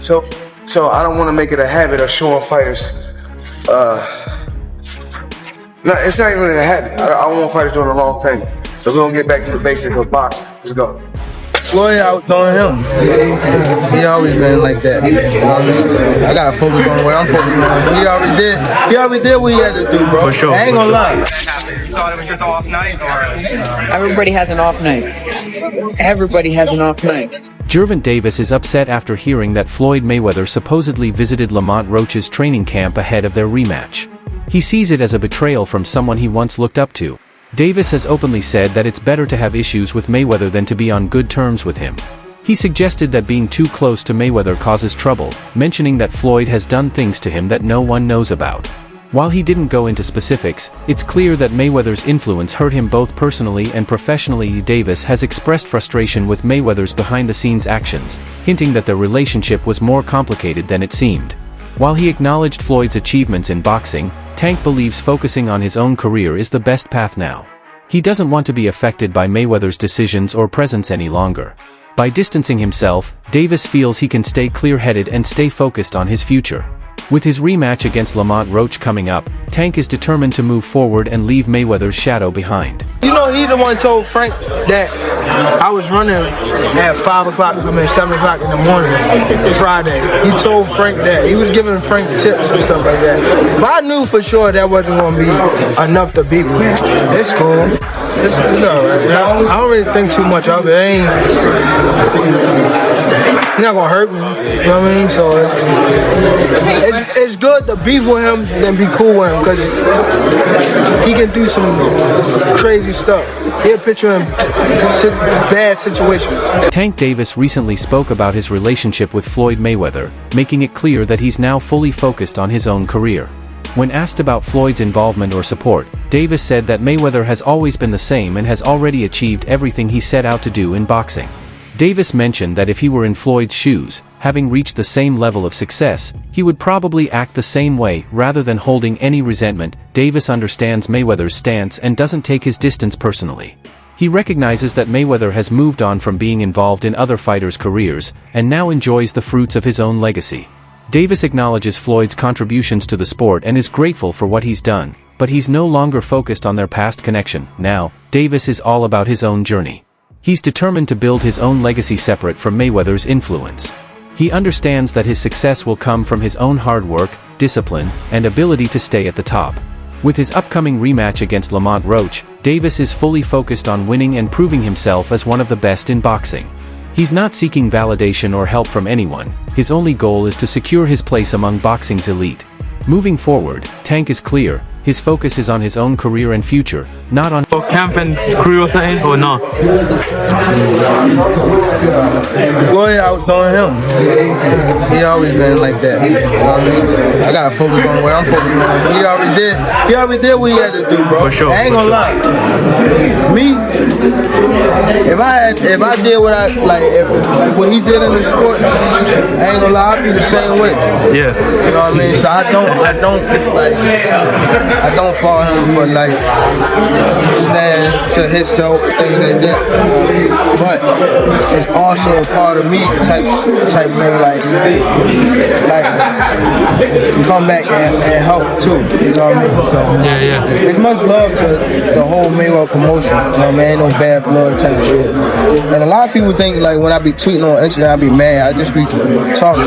So I don't want to make it a habit of showing fighters. No, it's not even a habit. I want fighters doing the wrong thing. So we're gonna get back to the basics of boxing. Let's go. Floyd outdoing him. He always been like that. You know what I mean? So I gotta focus on what I'm focusing on. He already did what he had to do, bro. For sure. I ain't gonna lie. You thought it was just off night, or? Everybody has an off night. Everybody has an off night. Gervonta Davis is upset after hearing that Floyd Mayweather supposedly visited Lamont Roach's training camp ahead of their rematch. He sees it as a betrayal from someone he once looked up to. Davis has openly said that it's better to have issues with Mayweather than to be on good terms with him. He suggested that being too close to Mayweather causes trouble, mentioning that Floyd has done things to him that no one knows about. While he didn't go into specifics, it's clear that Mayweather's influence hurt him both personally and professionally. Davis has expressed frustration with Mayweather's behind-the-scenes actions, hinting that their relationship was more complicated than it seemed. While he acknowledged Floyd's achievements in boxing, Tank believes focusing on his own career is the best path now. He doesn't want to be affected by Mayweather's decisions or presence any longer. By distancing himself, Davis feels he can stay clear-headed and stay focused on his future. With his rematch against Lamont Roach coming up, Tank is determined to move forward and leave Mayweather's shadow behind. You know, he the one told Frank that I was running at 7 o'clock in the morning, Friday. He told Frank that. He was giving Frank tips and stuff like that. But I knew for sure that wasn't going to be enough to beat me. It's cool. It's all right. I don't really think too much of it. He's not going to hurt me. You know what I mean? So it's good to beef with him than be cool with him, because he can do some crazy stuff. He'll put you in bad situations. Tank Davis recently spoke about his relationship with Floyd Mayweather, making it clear that he's now fully focused on his own career. When asked about Floyd's involvement or support, Davis said that Mayweather has always been the same and has already achieved everything he set out to do in boxing. Davis mentioned that if he were in Floyd's shoes, having reached the same level of success, he would probably act the same way. Rather than holding any resentment, Davis understands Mayweather's stance and doesn't take his distance personally. He recognizes that Mayweather has moved on from being involved in other fighters' careers, and now enjoys the fruits of his own legacy. Davis acknowledges Floyd's contributions to the sport and is grateful for what he's done, but he's no longer focused on their past connection. Now, Davis is all about his own journey. He's determined to build his own legacy separate from Mayweather's influence. He understands that his success will come from his own hard work, discipline, and ability to stay at the top. With his upcoming rematch against Lamont Roach, Davis is fully focused on winning and proving himself as one of the best in boxing. He's not seeking validation or help from anyone. His only goal is to secure his place among boxing's elite. Moving forward, Tank is clear. His focus is on his own career and future, not on camp and crew or something, or not? Floyd outdoing him. He always been like that. You know what I mean? So I gotta focus on what I'm focusing on. He already did what he had to do, bro. For sure. I ain't gonna lie. Me, if I did what I like what he did in the sport, I ain't gonna lie, I'd be the same way. Yeah. You know what I mean? So I don't follow him for like stand to himself, things like that. But it's also a part of me type thing, like come back and help too. You know what I mean? So yeah. It's much love to the whole Mayweather promotion. You know what I mean? Ain't no bad blood type shit. And a lot of people think like when I be tweeting on Instagram, I be mad. I just be talking.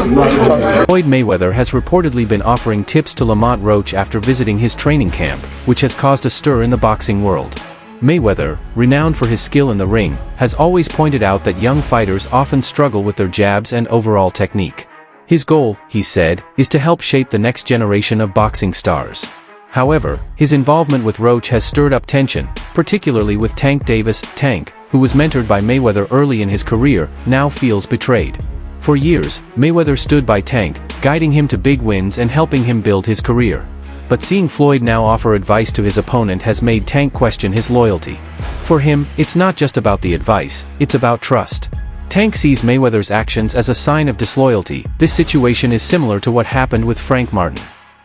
Floyd Mayweather has reportedly been offering tips to Lamont Roach after visiting his training camp, which has caused a stir in the boxing world. Mayweather, renowned for his skill in the ring, has always pointed out that young fighters often struggle with their jabs and overall technique. His goal, he said, is to help shape the next generation of boxing stars. However, his involvement with Roach has stirred up tension, particularly with Tank Davis. Tank, who was mentored by Mayweather early in his career, now feels betrayed. For years, Mayweather stood by Tank, guiding him to big wins and helping him build his career. But seeing Floyd now offer advice to his opponent has made Tank question his loyalty. For him, it's not just about the advice, it's about trust. Tank sees Mayweather's actions as a sign of disloyalty. This situation is similar to what happened with Frank Martin.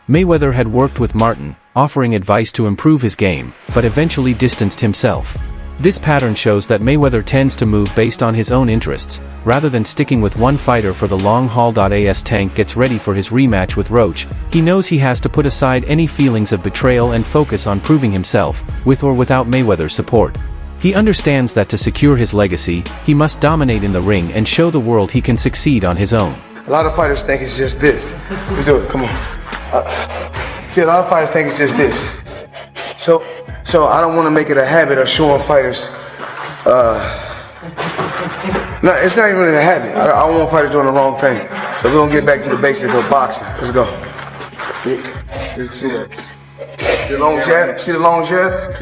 Mayweather had worked with Martin, offering advice to improve his game, but eventually distanced himself. This pattern shows that Mayweather tends to move based on his own interests, rather than sticking with one fighter for the long haul. As Tank gets ready for his rematch with Roach, he knows he has to put aside any feelings of betrayal and focus on proving himself, with or without Mayweather's support. He understands that to secure his legacy, he must dominate in the ring and show the world he can succeed on his own. A lot of fighters think it's just this. Let's do it, come on. See, a lot of fighters think it's just this. So I don't want to make it a habit of showing fighters. No, it's not even a habit. I don't want fighters doing the wrong thing. So we're gonna get back to the basics of boxing. Let's go. See that? See the long jab? See the long jab?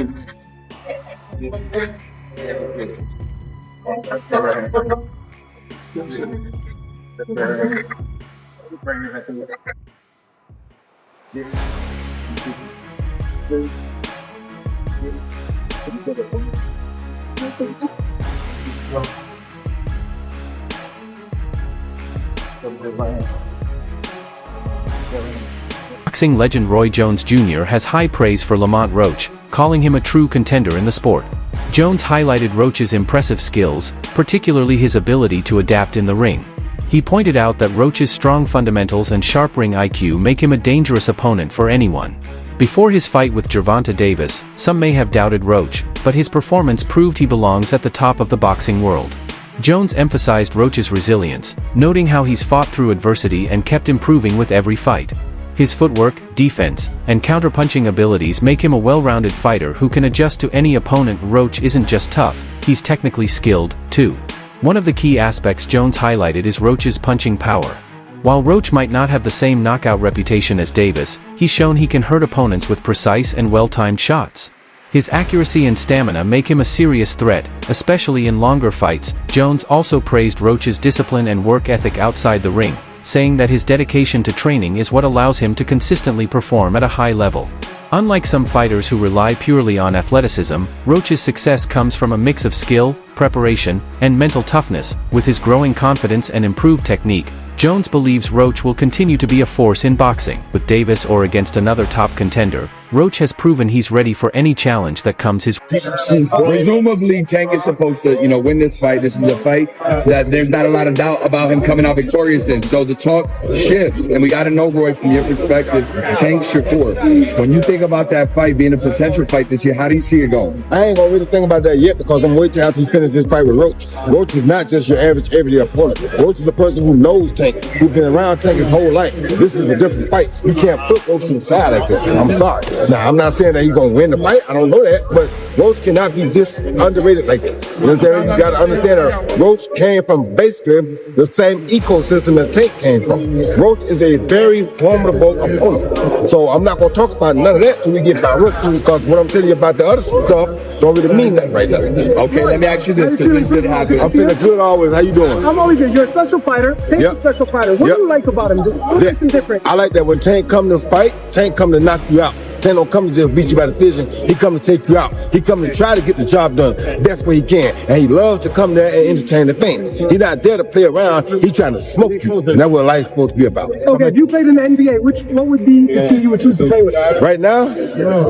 Boxing legend Roy Jones Jr. has high praise for Lamont Roach, calling him a true contender in the sport. Jones highlighted Roach's impressive skills, particularly his ability to adapt in the ring. He pointed out that Roach's strong fundamentals and sharp ring IQ make him a dangerous opponent for anyone. Before his fight with Gervonta Davis, some may have doubted Roach, but his performance proved he belongs at the top of the boxing world. Jones emphasized Roach's resilience, noting how he's fought through adversity and kept improving with every fight. His footwork, defense, and counterpunching abilities make him a well-rounded fighter who can adjust to any opponent. Roach isn't just tough, he's technically skilled, too. One of the key aspects Jones highlighted is Roach's punching power. While Roach might not have the same knockout reputation as Davis, he's shown he can hurt opponents with precise and well-timed shots. His accuracy and stamina make him a serious threat, especially in longer fights. Jones also praised Roach's discipline and work ethic outside the ring, saying that his dedication to training is what allows him to consistently perform at a high level. Unlike some fighters who rely purely on athleticism, Roach's success comes from a mix of skill, preparation, and mental toughness. With his growing confidence and improved technique, Jones believes Roach will continue to be a force in boxing. With Davis or against another top contender, Roach has proven he's ready for any challenge that comes his way. Presumably, Tank is supposed to, win this fight. This is a fight that there's not a lot of doubt about him coming out victorious in. So the talk shifts, and we got to know, Roy, from your perspective, Tank Shakur. When you think about that fight being a potential fight this year, how do you see it going? I ain't gonna really think about that yet because I'm waiting after he finishes his fight with Roach. Roach is not just your average everyday opponent. Roach is a person who knows Tank, who's been around Tank his whole life. This is a different fight. You can't put Roach to the side like this. I'm sorry. Now, I'm not saying that he's gonna win the fight. I don't know that, but Roach cannot be this underrated like that. You understand? You gotta understand that Roach came from basically the same ecosystem as Tank came from. Roach is a very formidable opponent. So I'm not gonna talk about none of that till we get by Roach, because what I'm telling you about the other stuff don't really mean nothing right now. Okay, let me ask you this, because this didn't happen. I'm feeling good always. How you doing? I'm always good. You're a special fighter. Tank's a special fighter. What do you like about him? What makes him different? I like that when Tank come to fight, Tank come to knock you out. Tank don't come to just beat you by decision. He come to take you out. He come to try to get the job done best way he can. And he loves to come there and entertain the fans. He's not there to play around. He's trying to smoke you. And that's what life's supposed to be about. Okay, if you played in the NBA, what would be the team you would choose to play with? Right now,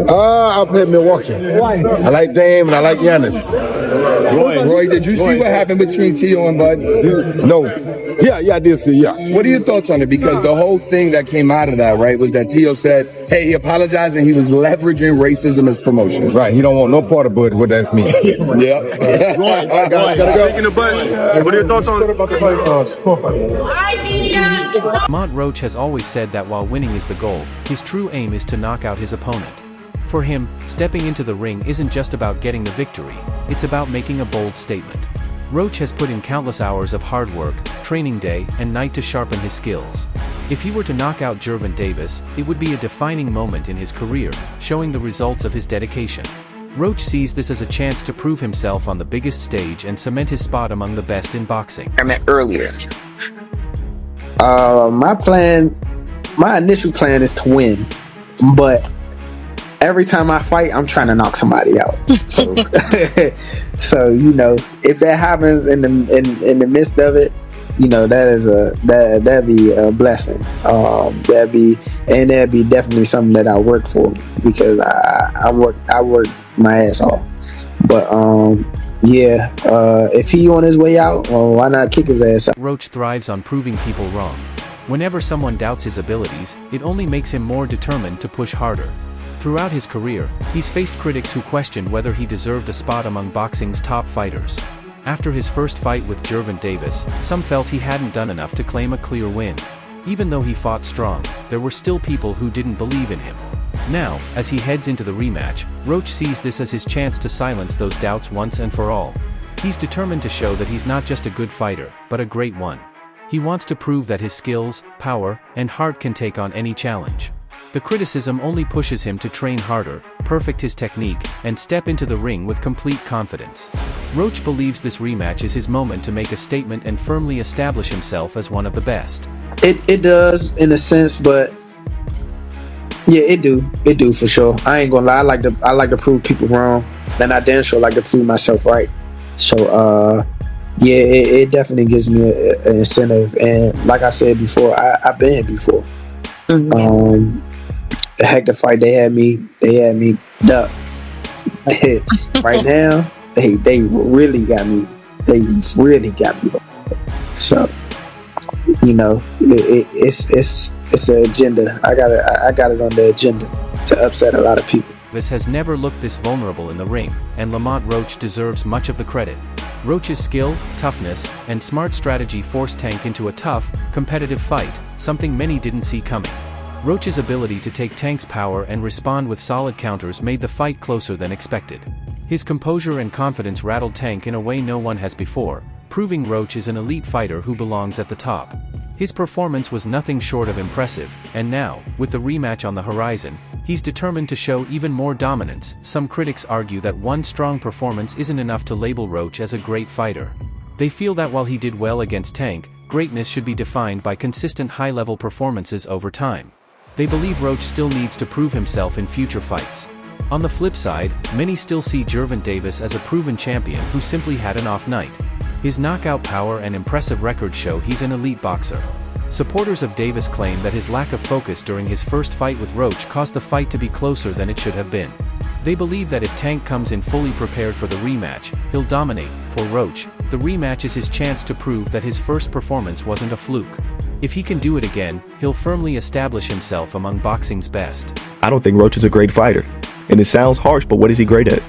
I'll play Milwaukee. Why? I like Dame and I like Giannis. Roy, did you see what happened between Tio and Bud? No. Yeah, I did see, What are your thoughts on it? Because the whole thing that came out of that, right, was that Tio said, hey, he apologized and he was leveraging racism as promotion. Right, he don't want no part of Bud, what that means. Yeah. All right, guys, gotta go. Speaking of Bud, what are your thoughts on Lamont Roach has always said that while winning is the goal, his true aim is to knock out his opponent. For him, stepping into the ring isn't just about getting the victory, it's about making a bold statement. Roach has put in countless hours of hard work, training day and night to sharpen his skills. If he were to knock out Gervonta Davis, it would be a defining moment in his career, showing the results of his dedication. Roach sees this as a chance to prove himself on the biggest stage and cement his spot among the best in boxing. I meant earlier. My initial plan is to win, but every time I fight, I'm trying to knock somebody out. So, so if that happens in the midst of it, that'd be a blessing. That'd be definitely something that I work for, because I work my ass off. But yeah, if he on his way out, well, why not kick his ass out? Roach thrives on proving people wrong. Whenever someone doubts his abilities, it only makes him more determined to push harder. Throughout his career, he's faced critics who questioned whether he deserved a spot among boxing's top fighters. After his first fight with Gervonta Davis, some felt he hadn't done enough to claim a clear win. Even though he fought strong, there were still people who didn't believe in him. Now, as he heads into the rematch, Roach sees this as his chance to silence those doubts once and for all. He's determined to show that he's not just a good fighter, but a great one. He wants to prove that his skills, power, and heart can take on any challenge. The criticism only pushes him to train harder, perfect his technique, and step into the ring with complete confidence. Roach believes this rematch is his moment to make a statement and firmly establish himself as one of the best. It does in a sense, but yeah, it do for sure. I ain't gonna lie, I like to prove people wrong, and I damn sure like to prove myself right. So yeah, it definitely gives me an incentive, and like I said before, I've been here before. Heck, the fight they had me duck. Right now, they really got me. They really got me. So, you know, it's an agenda. I got it on the agenda to upset a lot of people. Davis has never looked this vulnerable in the ring, and Lamont Roach deserves much of the credit. Roach's skill, toughness, and smart strategy forced Tank into a tough, competitive fight, something many didn't see coming. Roach's ability to take Tank's power and respond with solid counters made the fight closer than expected. His composure and confidence rattled Tank in a way no one has before, proving Roach is an elite fighter who belongs at the top. His performance was nothing short of impressive, and now, with the rematch on the horizon, he's determined to show even more dominance. Some critics argue that one strong performance isn't enough to label Roach as a great fighter. They feel that while he did well against Tank, greatness should be defined by consistent high-level performances over time. They believe Roach still needs to prove himself in future fights. On the flip side, many still see Gervonta Davis as a proven champion who simply had an off night. His knockout power and impressive record show he's an elite boxer. Supporters of Davis claim that his lack of focus during his first fight with Roach caused the fight to be closer than it should have been. They believe that if Tank comes in fully prepared for the rematch, he'll dominate. For Roach, the rematch is his chance to prove that his first performance wasn't a fluke. If he can do it again, he'll firmly establish himself among boxing's best. I don't think Roach is a great fighter. And it sounds harsh, but what is he great at?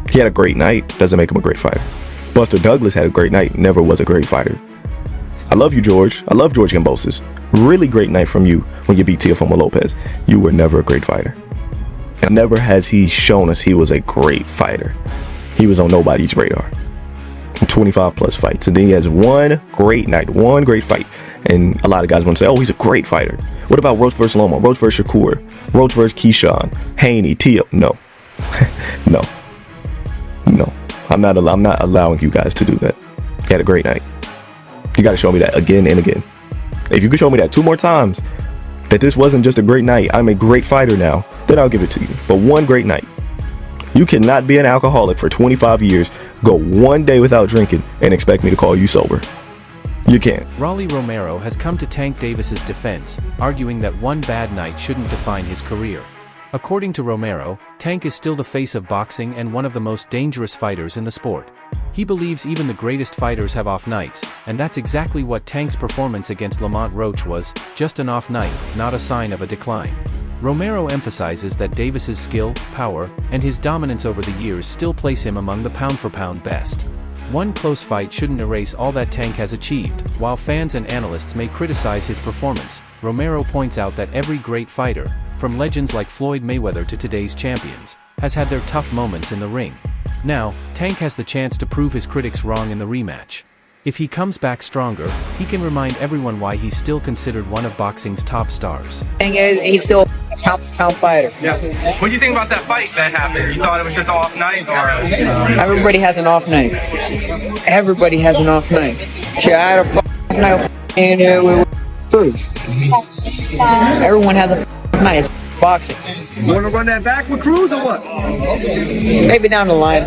He had a great night, doesn't make him a great fighter. Buster Douglas had a great night, never was a great fighter. I love you, George. I love George Kambosos. Really great night from you when you beat Teofimo Lopez. You were never a great fighter. And never has he shown us he was a great fighter. He was on nobody's radar. 25 plus fights. And then he has one great night, one great fight. And a lot of guys want to say, oh, he's a great fighter. What about Roach versus Lomo, Roach versus Shakur, Roach versus Keyshawn, Haney, Teo? No. No. I'm not allowing you guys to do that. He had a great night. You got to show me that again and again. If you could show me that 2 more times, that this wasn't just a great night, I'm a great fighter now, then I'll give it to you. But one great night. You cannot be an alcoholic for 25 years, go one day without drinking, and expect me to call you sober. You can't. Rolly Romero has come to Tank Davis's defense, arguing that one bad night shouldn't define his career. According to Romero, Tank is still the face of boxing and one of the most dangerous fighters in the sport. He believes even the greatest fighters have off nights, and that's exactly what Tank's performance against Lamont Roach was, just an off night, not a sign of a decline. Romero emphasizes that Davis's skill, power, and his dominance over the years still place him among the pound-for-pound best. One close fight shouldn't erase all that Tank has achieved. While fans and analysts may criticize his performance, Romero points out that every great fighter, from legends like Floyd Mayweather to today's champions, has had their tough moments in the ring. Now, Tank has the chance to prove his critics wrong in the rematch. If he comes back stronger, he can remind everyone why he's still considered one of boxing's top stars. He's still a pound fighter. Yeah. What do you think about that fight that happened? You thought it was just an off night, or? Everybody has an off night. Everybody has an off night. Shit, I had a off night and everyone has a night. It's boxing. You want to run that back with Cruz or what? Maybe down the line.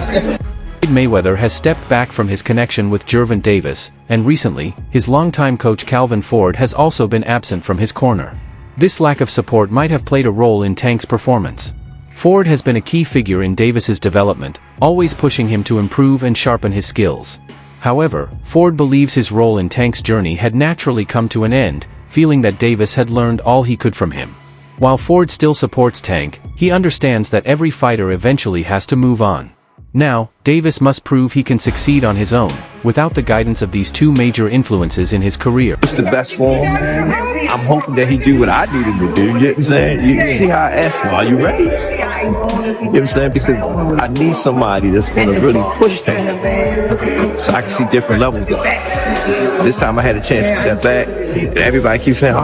Mayweather has stepped back from his connection with Gervonta Davis, and recently, his longtime coach Calvin Ford has also been absent from his corner. This lack of support might have played a role in Tank's performance. Ford has been a key figure in Davis's development, always pushing him to improve and sharpen his skills. However, Ford believes his role in Tank's journey had naturally come to an end, feeling that Davis had learned all he could from him. While Ford still supports Tank, he understands that every fighter eventually has to move on. Now, Davis must prove he can succeed on his own, without the guidance of these two major influences in his career. It's the best for him. I'm hoping that he do what I need him to do. You know what I'm saying? You see how I asked him, are you ready? You know what I'm saying? Because I need somebody that's going to really push him so I can see different levels of it. This time I had a chance to step back. And everybody keeps saying,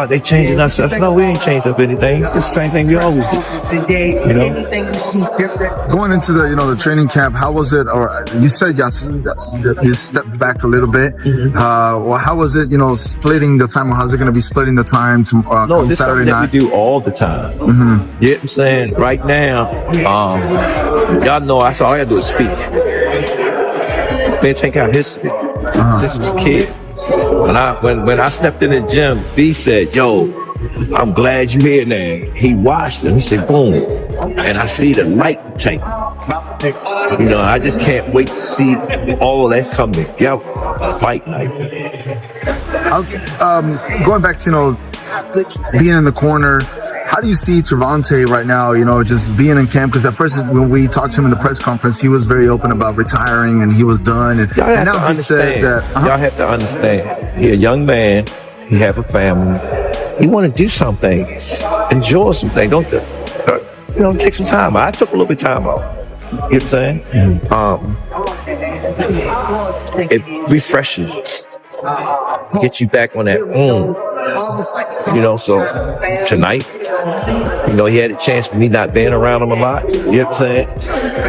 they changing us. No, we ain't changed up anything. It's the same thing we always do. You know? Going into the, the training camp, how was it? Or you said you stepped back a little bit. Well, how was it, splitting the time? How's it going to be splitting the time to No, this is Saturday something that night? we do all the time. You know what I'm saying? Right now, y'all know all I gotta do is speak. Ben Tank out history since he was a kid. When I stepped in the gym, B said, "Yo, I'm glad you're here now." He watched him. He said, "Boom," and I see the light tank. I just can't wait to see all of that come together. Fight night. I was going back to being in the corner. How do you see Gervonta right now? Just being in camp, because at first when we talked to him in the press conference, he was very open about retiring and he was done. And now he said that y'all have to understand. He a young man. He have a family. He want to do something, enjoy something. Don't take some time. I took a little bit of time out. You know what I'm saying? It refreshes, get you back on that. So tonight, he had a chance for me not being around him a lot. You know what I'm saying?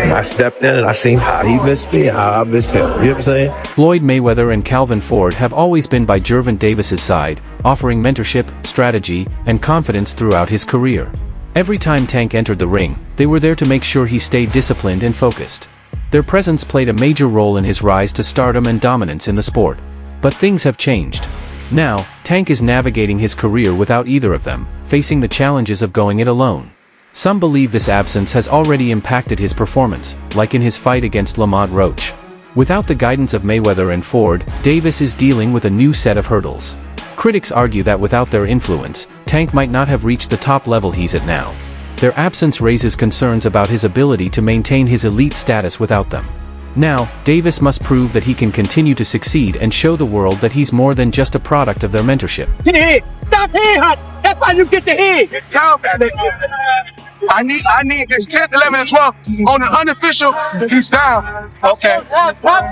And I stepped in and I seen how he missed me and how I missed him. You know what I'm saying? Floyd Mayweather and Calvin Ford have always been by Gervonta Davis's side, offering mentorship, strategy, and confidence throughout his career. Every time Tank entered the ring, they were there to make sure he stayed disciplined and focused. Their presence played a major role in his rise to stardom and dominance in the sport. But things have changed. Now, Tank is navigating his career without either of them, facing the challenges of going it alone. Some believe this absence has already impacted his performance, like in his fight against Lamont Roach. Without the guidance of Mayweather and Ford, Davis is dealing with a new set of hurdles. Critics argue that without their influence, Tank might not have reached the top level he's at now. Their absence raises concerns about his ability to maintain his elite status without them. Now, Davis must prove that he can continue to succeed and show the world that he's more than just a product of their mentorship. To the head. Stop head hunt. That's how you get the head. I need this 10th, 11th, and 12th on the unofficial. He's down. Okay.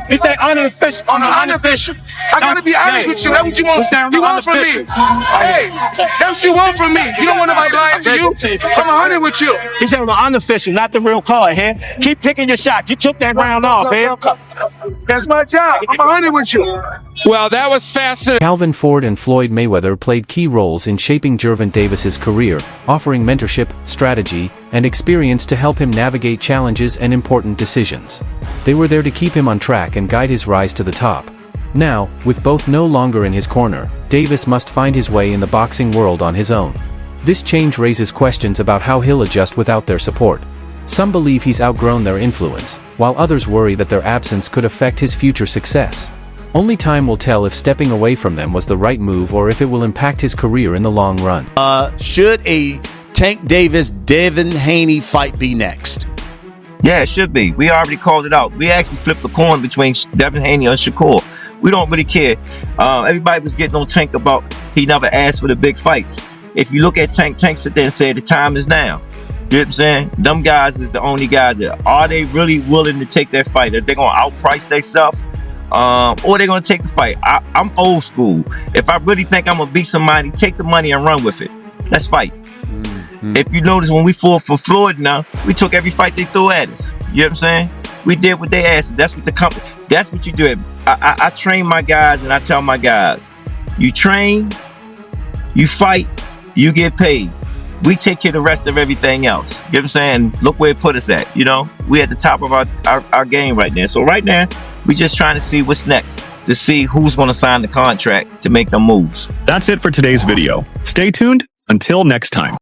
He said unofficial. On the unofficial. I gotta be honest with you. That's what you want. You want from me. Hey, that's what you want from me. You don't want nobody lying to you. I'm 100 with you. He said on the unofficial, not the real card, man. Keep picking your shot. You took that round off, man. That's my job. I'm 100 with you. Well, that was faster. Calvin Ford and Floyd Mayweather played key roles in shaping Gervonta Davis's career, offering mentorship, strategy, and experience to help him navigate challenges and important decisions. They were there to keep him on track and guide his rise to the top. Now, with both no longer in his corner, Davis must find his way in the boxing world on his own. This change raises questions about how he'll adjust without their support. Some believe he's outgrown their influence, while others worry that their absence could affect his future success. Only time will tell if stepping away from them was the right move or if it will impact his career in the long run. Should a Tank Davis-Devin Haney fight be next? Yeah, it should be. We already called it out. We actually flipped the coin between Devin Haney and Shakur. We don't really care. Everybody was getting on Tank about he never asked for the big fights. If you look at Tank sit there and say the time is now. You know what I'm saying? Them guys is the only guys that are they really willing to take that fight? Are they gonna outprice themselves? Or they're gonna take the fight. I'm old school. If I really think I'm gonna beat somebody, take the money and run with it. Let's fight. If you notice, when we fought for Floyd now, we took every fight they threw at us. You know what I'm saying? We did what they asked. That's what the company. That's what you do. I train my guys and I tell my guys, you train, you fight, you get paid. We take care of the rest of everything else. You know what I'm saying? Look where it put us at. We at the top of our game right now. So right now, we just trying to see what's next, to see who's going to sign the contract to make them moves. That's it for today's video. Stay tuned until next time.